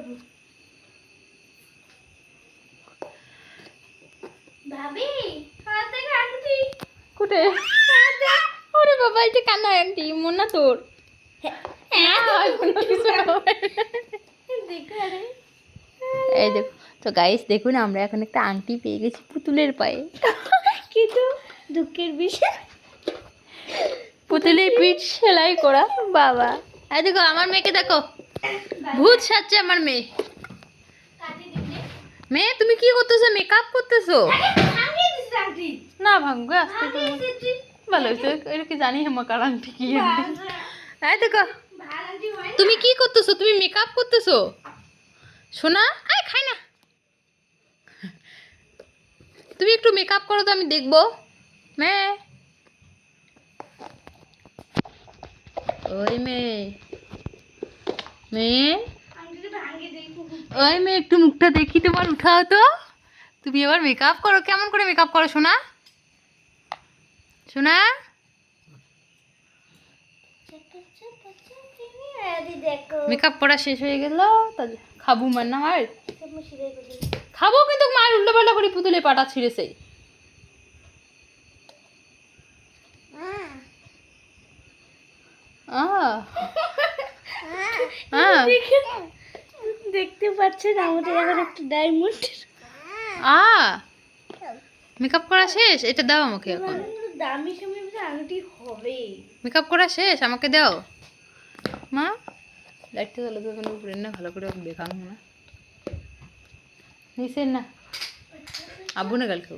করবো। ভাবি হাতে আন্টি কুটে ওরে বাবা এই যে কান্না আন্টি মন না তোর এই দেখো তো গাইস দেখুন আমরা এখন একটা আংটি পেয়ে গেছি পুতুলের পায়ে কিন্তু দুঃখের বিষয় পুতুলের পিঠ সেলাই করা বাবা এই দেখো আমার মেয়েকে দেখো ভূত সাজছে আমার মেয়ে মেয়ে তুমি কি করতেছো মেকআপ করতেছো না ভাঙবে আস্তে করে ভালো হয়েছে এটা কি জানি আমার আংটি কি এই দেখো তুমি কি করতেছো তুমি মেকআপ করতেছো সোনা আয় খাই না তুমি একটু মেকআপ করো তো আমি দেখবো মেয়ে ওই মেয়ে মেয়ে ওই মেয়ে একটু মুখটা দেখি তোমার উঠাও তো তুমি আবার মেকআপ করো কেমন করে মেকআপ করো সোনা সোনা মেকআপ করা শেষ হয়ে গেল তাহলে খাবো মার না আর খাবো কিন্তু মার উল্টো পাল্টা করে পুতুলে পাটা ছিঁড়েছে দেখতে পাচ্ছেন আমাদের এখন একটা ডায়মন্ড মেকআপ করা শেষ এটা দাও আমাকে এখন দামি সময় আংটি হবে মেকআপ করা শেষ আমাকে দাও মা লাইটটা চালাতে হবে না উপরে না ভালো করে দেখাবো না নিচের না আব্বু না কালকে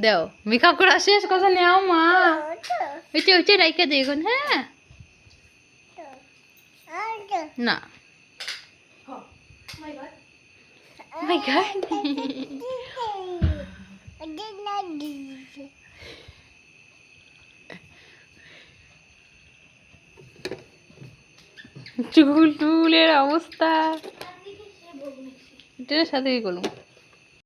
দাও মেকআপ করা শেষ কথা নেও মা ওইটা ওইটা রাইকা দে এখন হ্যাঁ না my god চুল টুলের অবস্থা এটার সাথে কি করলাম